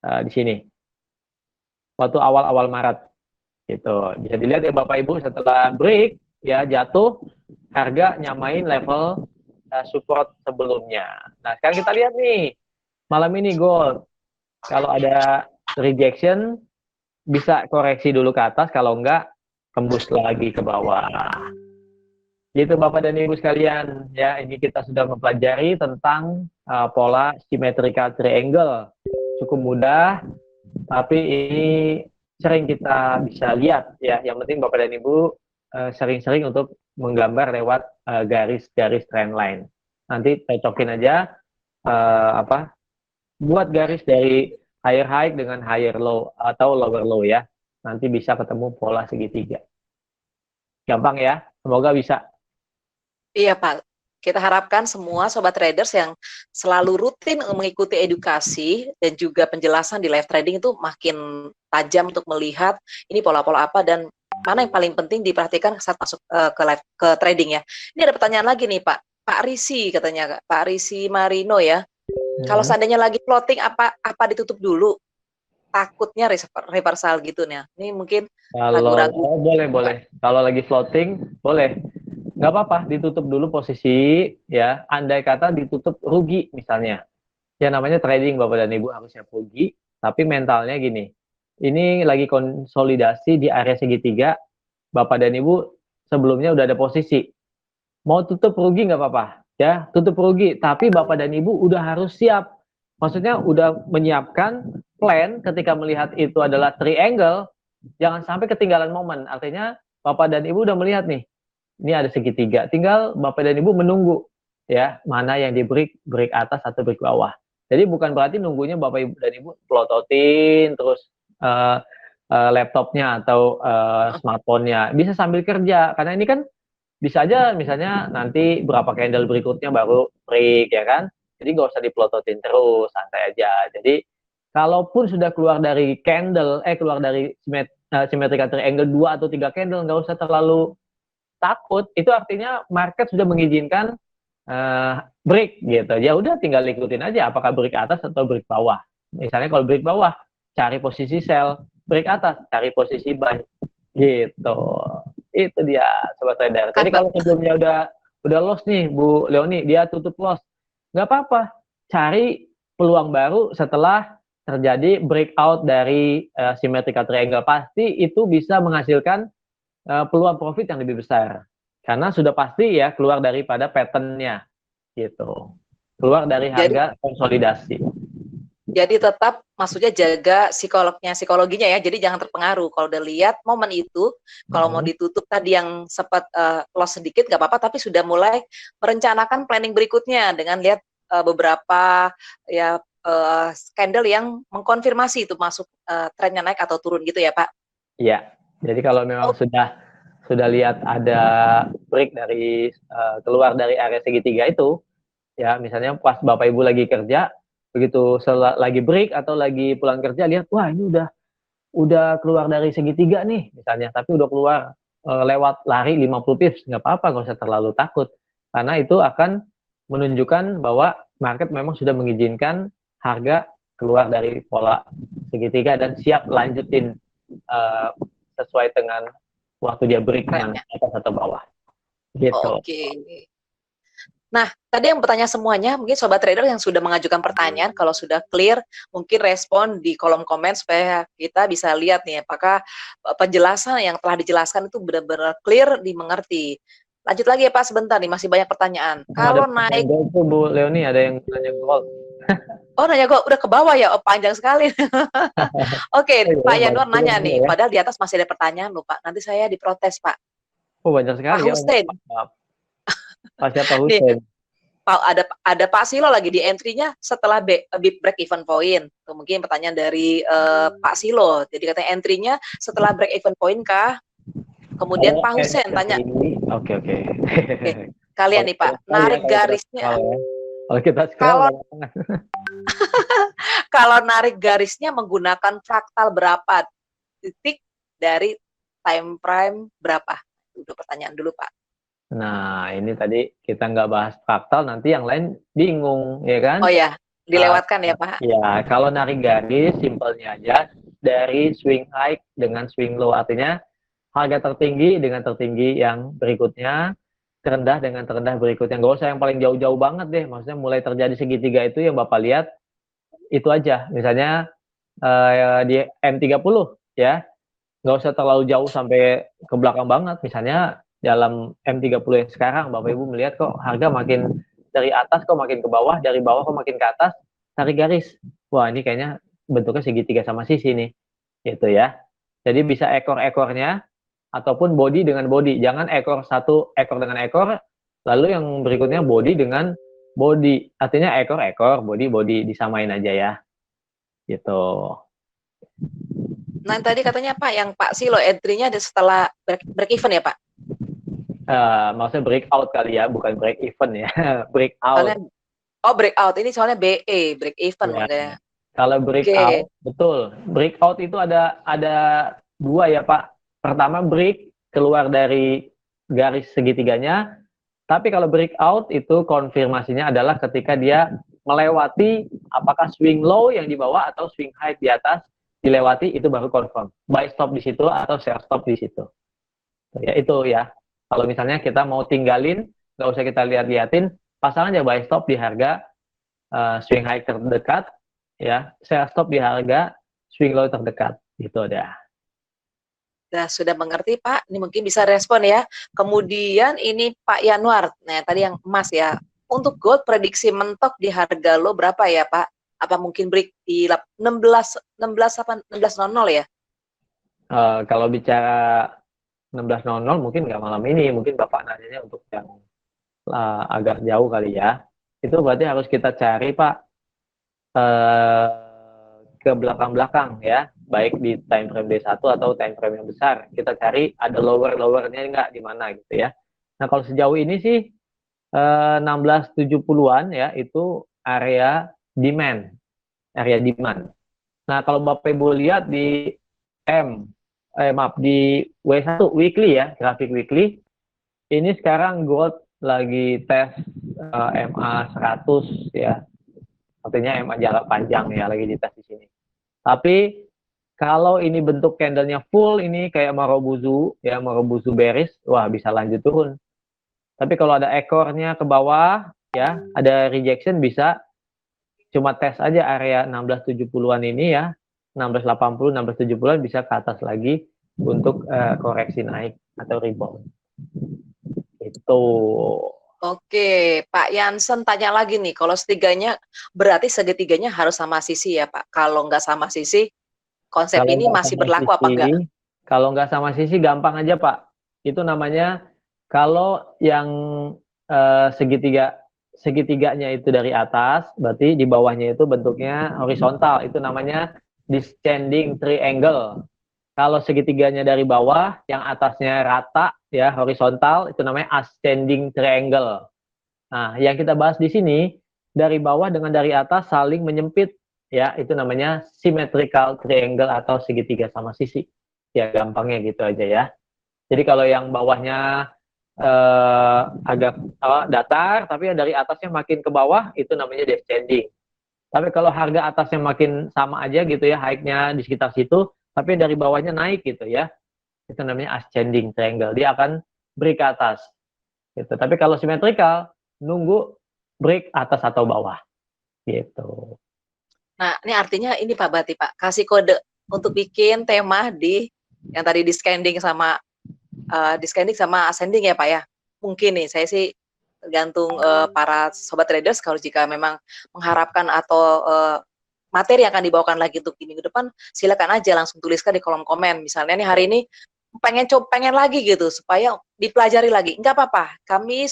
di sini. Waktu awal-awal Maret. Gitu. Bisa dilihat ya Bapak Ibu setelah break ya jatuh, harga nyamain level support sebelumnya. Nah, sekarang kita lihat nih. Malam ini gold. Kalau ada rejection bisa koreksi dulu ke atas, kalau enggak tembus lagi ke bawah. Gitu Bapak dan Ibu sekalian, ya ini kita sudah mempelajari tentang pola symmetrical triangle. Cukup mudah, tapi ini sering kita bisa lihat ya. Yang penting Bapak dan Ibu sering-sering untuk menggambar lewat garis-garis trend line. Nanti cocokin aja buat garis dari higher high dengan higher low atau lower low ya. Nanti bisa ketemu pola segitiga. Gampang ya, semoga bisa. Iya Pak, kita harapkan semua sobat traders yang selalu rutin mengikuti edukasi dan juga penjelasan di live trading itu makin tajam untuk melihat ini pola-pola apa dan mana yang paling penting diperhatikan saat masuk ke live ke trading ya. Ini ada pertanyaan lagi nih Pak Risi katanya, Pak Risi Marino ya. Kalau seandainya lagi floating apa ditutup dulu? Takutnya reversal gitu nih. Ini mungkin ragu-ragu. Boleh. Kalau lagi floating boleh. Nggak apa-apa, ditutup dulu posisi ya. Andai kata ditutup rugi misalnya. Ya namanya trading Bapak dan Ibu harusnya rugi, tapi mentalnya gini. Ini lagi konsolidasi di area segitiga. Bapak dan Ibu sebelumnya udah ada posisi. Mau tutup rugi nggak apa-apa. Ya, tutup rugi, tapi Bapak dan Ibu udah harus siap. Maksudnya udah menyiapkan plan ketika melihat itu adalah triangle, jangan sampai ketinggalan momen. Artinya Bapak dan Ibu udah melihat nih, ini ada segitiga. Tinggal Bapak dan Ibu menunggu ya, mana yang di break atas atau break bawah. Jadi bukan berarti nunggunya Bapak Ibu dan Ibu pelototin terus laptopnya atau smartphone-nya. Bisa sambil kerja, karena ini kan bisa aja misalnya nanti berapa candle berikutnya baru break ya kan. Jadi nggak usah dipelototin terus, santai aja. Jadi kalaupun sudah keluar dari candle, keluar dari symmetrical triangle 2 atau 3 candle, nggak usah terlalu takut. Itu artinya market sudah mengizinkan break gitu. Ya udah tinggal ikutin aja apakah break atas atau break bawah. Misalnya kalau break bawah, cari posisi sell, break atas, cari posisi buy. Gitu. Itu dia sobat trader. Jadi kalau sebelumnya udah loss nih Bu Leoni, dia tutup loss. Nggak apa-apa. Cari peluang baru setelah terjadi breakout dari symmetrical triangle. Pasti itu bisa menghasilkan peluang profit yang lebih besar. Karena sudah pasti ya keluar daripada pattern-nya. Gitu. Keluar dari harga konsolidasi. Jadi tetap maksudnya jaga psikologinya ya. Jadi jangan terpengaruh. Kalau udah lihat momen itu, kalau mau ditutup tadi yang sempat loss sedikit nggak apa-apa, tapi sudah mulai merencanakan planning berikutnya dengan lihat beberapa ya candle yang mengkonfirmasi itu masuk trennya naik atau turun gitu ya Pak. Iya. Jadi kalau memang sudah lihat ada break dari keluar dari area segitiga itu, ya misalnya pas Bapak Ibu lagi kerja, begitu lagi break atau lagi pulang kerja lihat wah ini udah keluar dari segitiga nih misalnya, tapi udah keluar lewat lari 50 pips, nggak apa-apa, nggak usah terlalu takut karena itu akan menunjukkan bahwa market memang sudah mengizinkan harga keluar dari pola segitiga dan siap lanjutin sesuai dengan waktu dia break dengan atas atau bawah gitu. Oke. Nah, tadi yang bertanya semuanya, mungkin sobat trader yang sudah mengajukan pertanyaan, kalau sudah clear, mungkin respon di kolom komen supaya kita bisa lihat nih, apakah penjelasan yang telah dijelaskan itu benar-benar clear, dimengerti. Lanjut lagi ya Pak, sebentar nih, masih banyak pertanyaan. Kalau naik... Itu Bu Leoni, ada yang nanya gold. Oh, nanya gold, udah ke bawah ya? Oh, panjang sekali. Oke, Pak Yanuar nanya nih, padahal di atas masih ada pertanyaan loh Pak, nanti saya diprotes Pak. Oh, banyak sekali Pak Hussein. Pak siapa Hussein? Ada Pak Silo lagi di entry-nya setelah break even point. Tuh, mungkin pertanyaan dari Pak Silo. Jadi katanya entry-nya setelah break even point kah? Kemudian Pak Hussein tanya. Oke. Kalian nih Pak, narik garisnya. Kalau kita scroll kalau narik garisnya menggunakan fraktal berapa titik dari time frame berapa? Itu pertanyaan dulu Pak. Nah, ini tadi kita nggak bahas fraktal, nanti yang lain bingung, ya kan? Oh ya, dilewatkan ya Pak? Ya, kalau narik garis, simpelnya aja, dari swing high dengan swing low, artinya harga tertinggi dengan tertinggi yang berikutnya, terendah dengan terendah berikutnya. Nggak usah yang paling jauh-jauh banget deh, maksudnya mulai terjadi segitiga itu yang Bapak lihat, itu aja. Misalnya di M30, ya. Nggak usah terlalu jauh sampai ke belakang banget. Misalnya dalam M30 yang sekarang, Bapak Ibu melihat kok harga makin dari atas kok makin ke bawah, dari bawah kok makin ke atas, tarik garis. Wah, ini kayaknya bentuknya segitiga sama sisi nih. Gitu ya. Jadi bisa ekor-ekornya ataupun body dengan body. Jangan satu ekor dengan ekor, lalu yang berikutnya body dengan body. Artinya ekor-ekor, body-body, disamain aja ya. Gitu. Nah, yang tadi katanya Pak, yang Pak Silo entry-nya ada setelah break even ya Pak? Maksudnya breakout kali ya, bukan break even ya. Breakout. Soalnya, oh breakout, ini soalnya BE, break even Ya. makanya. Kalau Oke, breakout, betul. Breakout itu ada dua ya Pak. Pertama break keluar dari garis segitiganya. Tapi kalau breakout itu konfirmasinya adalah ketika dia melewati apakah swing low yang di bawah atau swing high di atas dilewati, itu baru confirm. Buy stop di situ atau sell stop di situ. Ya itu ya. Kalau misalnya kita mau tinggalin, nggak usah kita lihat-liatin, pasang aja buy stop di harga swing high terdekat, ya, sell stop di harga swing low terdekat, gitu dah. sudah mengerti Pak. Ini mungkin bisa respon ya. Kemudian ini Pak Yanuar, nah tadi yang emas ya. Untuk gold prediksi mentok di harga low berapa ya Pak? Apa mungkin break di 16 apa 16.00 ya? Kalau bicara 16.00 mungkin nggak malam ini, mungkin Bapak nanyanya untuk yang agak jauh kali ya. Itu berarti harus kita cari Pak ke belakang-belakang ya, baik di time frame D1 atau time frame yang besar. Kita cari ada lower-lowernya nggak di mana gitu ya. Nah kalau sejauh ini sih 1670-an ya, itu area demand. Nah kalau Bapak Ibu lihat di di W1 weekly ya, grafik weekly, ini sekarang gold lagi tes MA 100 ya. Artinya MA jarak panjang ya, lagi dites di sini. Tapi kalau ini bentuk candlenya full, ini kayak Marubozu ya, Marubozu bearish, wah bisa lanjut turun. Tapi kalau ada ekornya ke bawah ya, ada rejection, bisa cuma tes aja area 1670-an ini ya, 1680, 1670-an, bisa ke atas lagi untuk koreksi naik atau rebound. Itu. Oke, Pak Yansen tanya lagi nih, kalau setiganya berarti segitiganya harus sama sisi ya Pak? Kalau nggak sama sisi, konsep Kalau ini nggak masih sama berlaku apa sisi, enggak? kalau nggak sama sisi gampang aja Pak. Itu namanya kalau yang segitiganya itu dari atas, berarti di bawahnya itu bentuknya horizontal. Itu namanya descending triangle. Kalau segitiganya dari bawah, yang atasnya rata ya horizontal, itu namanya ascending triangle. Nah, yang kita bahas di sini dari bawah dengan dari atas saling menyempit ya, itu namanya symmetrical triangle atau segitiga sama sisi. Ya gampangnya gitu aja ya. Jadi kalau yang bawahnya agak datar, tapi yang dari atasnya makin ke bawah, itu namanya descending. Tapi kalau harga atasnya makin sama aja gitu ya, high-nya di sekitar situ, tapi dari bawahnya naik gitu ya, itu namanya ascending triangle. Dia akan break ke atas. Gitu. Tapi kalau symmetrical, nunggu break atas atau bawah. Gitu. Nah, ini artinya ini Pak Bati Pak, kasih kode untuk bikin tema di yang tadi di scanning sama ascending ya Pak ya. Mungkin nih, saya sih tergantung para sobat traders kalau jika memang mengharapkan atau materi yang akan dibawakan lagi untuk di minggu depan, silakan aja langsung tuliskan di kolom komen. Misalnya nih hari ini pengen lagi gitu supaya dipelajari lagi. Enggak apa-apa. Kami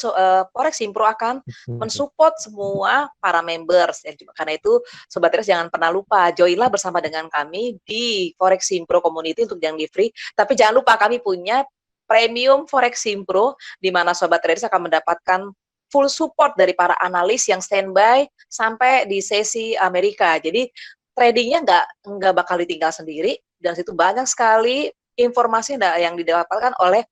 Forex Simpro akan mensupport semua para members. Karena itu sobat traders jangan pernah lupa joinlah bersama dengan kami di Forex Simpro Community untuk yang di free. Tapi jangan lupa kami punya premium Forex Simpro di mana sobat traders akan mendapatkan full support dari para analis yang standby sampai di sesi Amerika. Jadi tradingnya nggak bakal ditinggal sendiri, dan situ banyak sekali informasi yang didapatkan oleh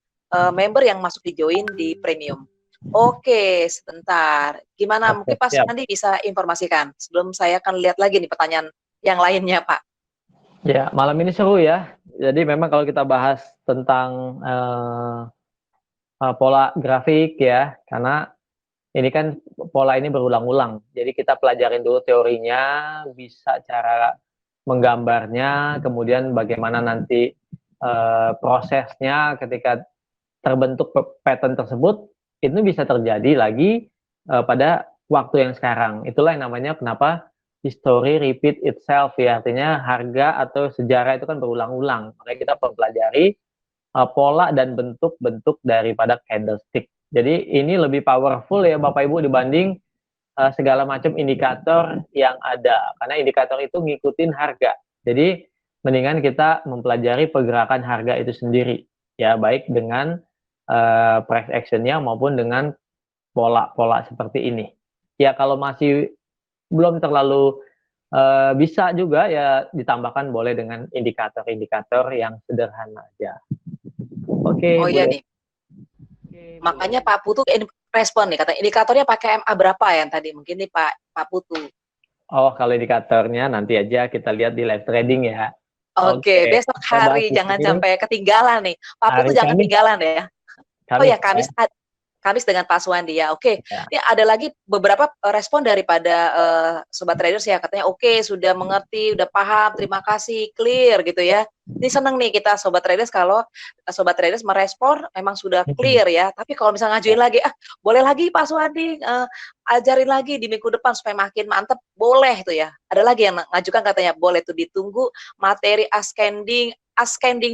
member yang masuk di join di premium. Oke, sebentar. Gimana? Mungkin Pak Sandi bisa informasikan sebelum saya akan lihat lagi nih pertanyaan yang lainnya, Pak. Ya, malam ini seru ya. Jadi memang kalau kita bahas tentang pola grafik ya, karena ini kan pola ini berulang-ulang. Jadi kita pelajarin dulu teorinya, bisa cara menggambarnya, kemudian bagaimana nanti prosesnya ketika terbentuk pattern tersebut, itu bisa terjadi lagi pada waktu yang sekarang. Itulah yang namanya kenapa history repeat itself ya, artinya harga atau sejarah itu kan berulang-ulang. Makanya kita mempelajari pola dan bentuk-bentuk daripada candlestick. Jadi ini lebih powerful ya Bapak Ibu dibanding segala macam indikator yang ada, karena indikator itu ngikutin harga. Jadi mendingan kita mempelajari pergerakan harga itu sendiri ya, baik dengan price actionnya maupun dengan pola-pola seperti ini. Ya kalau masih belum terlalu bisa juga ya ditambahkan boleh dengan indikator-indikator yang sederhana aja. Oke, Oh iya boleh. nih. Makanya Pak Putu respon nih, kata indikatornya pakai MA berapa yang tadi mungkin nih Pak Putu. Oh, kalau indikatornya nanti aja kita lihat di live trading ya. Oke, besok kita bahas hari di jangan sini. sampai ketinggalan nih. Pak Putu Hari jangan Kamis. ketinggalan ya. Oh Kamis, ya, Kamis dengan Pak Suwandi ya. Oke. ya. Ini ada lagi beberapa respon daripada sobat traders ya, katanya oke, sudah mengerti, udah paham, terima kasih, clear gitu ya. Ini seneng nih kita sobat traders kalau sobat traders merespon memang sudah clear ya. Tapi kalau misalnya ngajuin lagi, boleh lagi Pak Suwandi ajarin lagi di minggu depan supaya makin mantep, boleh tuh ya. Ada lagi yang ngajukan katanya boleh tuh ditunggu materi ascending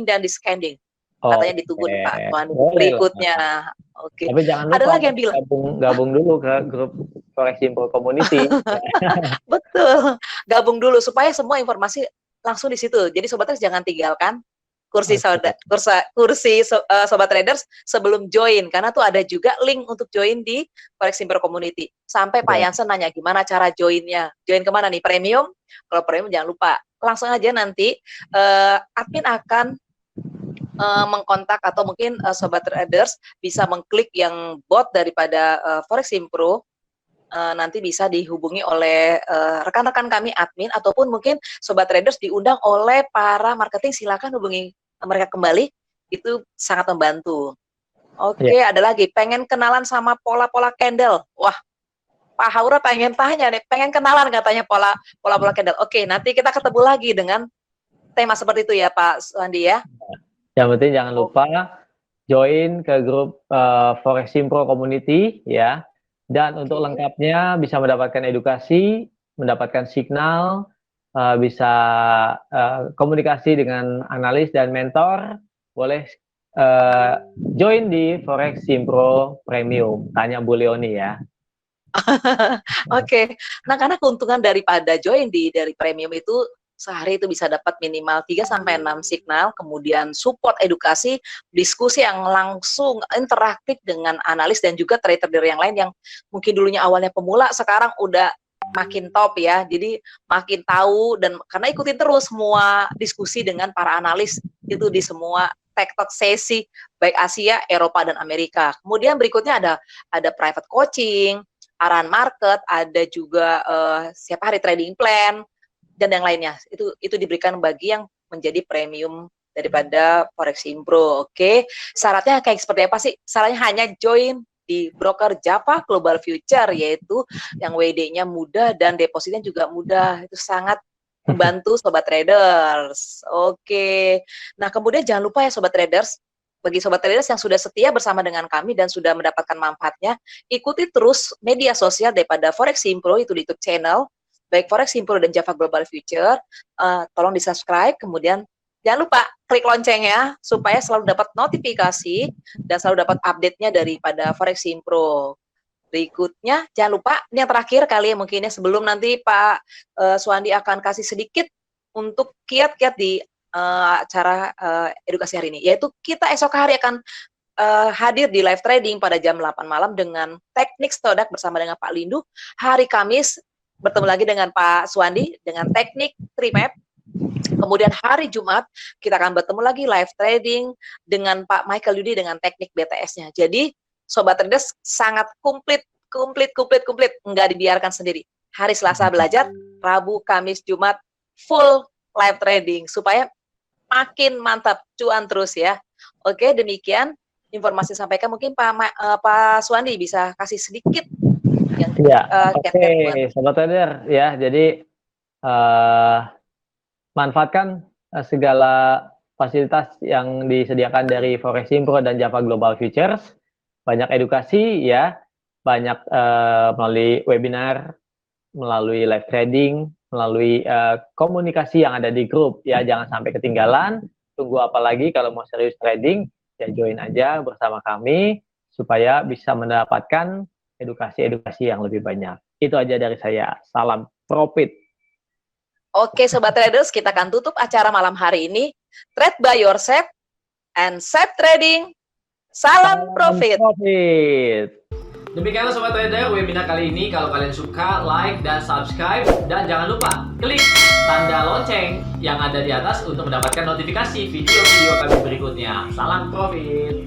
dan descending. Katanya ditunggu nih Pak Suwandi berikutnya. Oke. Tapi jangan lupa Ada lagi yang bilang gabung dulu ke grup Forex Simple Community. betul, gabung dulu supaya semua informasi langsung di situ. Jadi sobat traders jangan tinggalkan kursi sobat traders sebelum join, karena tuh ada juga link untuk join di Forex Simple Community. Sampai Pak Jansen nanya gimana cara joinnya. Join kemana nih? Premium? Kalau premium jangan lupa langsung aja nanti admin akan mengkontak atau mungkin sobat traders bisa mengklik yang bot daripada Forex Simpro, nanti bisa dihubungi oleh rekan-rekan kami admin ataupun mungkin sobat traders diundang oleh para marketing, silakan hubungi mereka kembali, itu sangat membantu. Oke, ada lagi pengen kenalan sama pola-pola candle. Wah, Pak Haura pengen tanya nih, pengen kenalan katanya pola-pola candle. Oke, nanti kita ketemu lagi dengan tema seperti itu ya Pak Suwandi ya. Yang penting jangan lupa join ke grup Forex Simpro Community ya. Dan untuk lengkapnya bisa mendapatkan edukasi, mendapatkan signal, bisa komunikasi dengan analis dan mentor, boleh join di Forex Simpro Premium. Tanya Bu Leoni ya. Oke. Nah, karena keuntungan daripada join dari premium itu sehari itu bisa dapat minimal 3-6 signal, kemudian support edukasi, diskusi yang langsung interaktif dengan analis dan juga trader yang lain yang mungkin dulunya awalnya pemula, sekarang udah makin top ya. Jadi makin tahu, dan karena ikutin terus semua diskusi dengan para analis itu di semua tech-talk sesi baik Asia, Eropa dan Amerika. Kemudian berikutnya ada private coaching, arahan market, ada juga setiap hari trading plan dan yang lainnya. Itu diberikan bagi yang menjadi premium daripada Forex Simpro. Oke. Syaratnya kayak seperti apa sih? Syaratnya hanya join di broker Java Global Future, yaitu yang WD-nya mudah dan depositnya juga mudah. Itu sangat membantu sobat traders. Oke. Nah, kemudian jangan lupa ya sobat traders, bagi sobat traders yang sudah setia bersama dengan kami dan sudah mendapatkan manfaatnya, ikuti terus media sosial daripada Forex Simpro, itu di YouTube channel baik Forex Simpro dan Java Global Future. Tolong di-subscribe, kemudian jangan lupa klik loncengnya supaya selalu dapat notifikasi dan selalu dapat update-nya daripada Forex Simpro. Berikutnya, jangan lupa, ini yang terakhir kali ya mungkin ya, sebelum nanti Pak Suwandi akan kasih sedikit untuk kiat-kiat di acara edukasi hari ini, yaitu kita esok hari akan hadir di live trading pada jam 8 malam dengan teknik stodak bersama dengan Pak Lindu. Hari Kamis bertemu lagi dengan Pak Suwandi dengan teknik trimap. Kemudian hari Jumat kita akan bertemu lagi live trading dengan Pak Michael Yudi dengan teknik BTS-nya. Jadi sobat traders sangat komplit, nggak dibiarkan sendiri. Hari Selasa belajar, Rabu, Kamis, Jumat full live trading supaya makin mantap, cuan terus ya. Oke, demikian informasi sampaikan. Mungkin Pak Suwandi bisa kasih sedikit yang Oke, sobat trader ya. Jadi manfaatkan segala fasilitas yang disediakan dari Foreximpro dan Java Global Futures. Banyak edukasi ya, banyak melalui webinar, melalui live trading, melalui komunikasi yang ada di grup ya. Jangan sampai ketinggalan. Tunggu apa lagi kalau mau serius trading, ya join aja bersama kami supaya bisa mendapatkan edukasi-edukasi yang lebih banyak. Itu aja dari saya. Salam profit. Oke, Sobat Traders, kita akan tutup acara malam hari ini. Trade by yourself and safe trading. Salam profit. Demikianlah Sobat Trader webinar kali ini. Kalau kalian suka, like dan subscribe. Dan jangan lupa klik tanda lonceng yang ada di atas untuk mendapatkan notifikasi video-video kami berikutnya. Salam profit.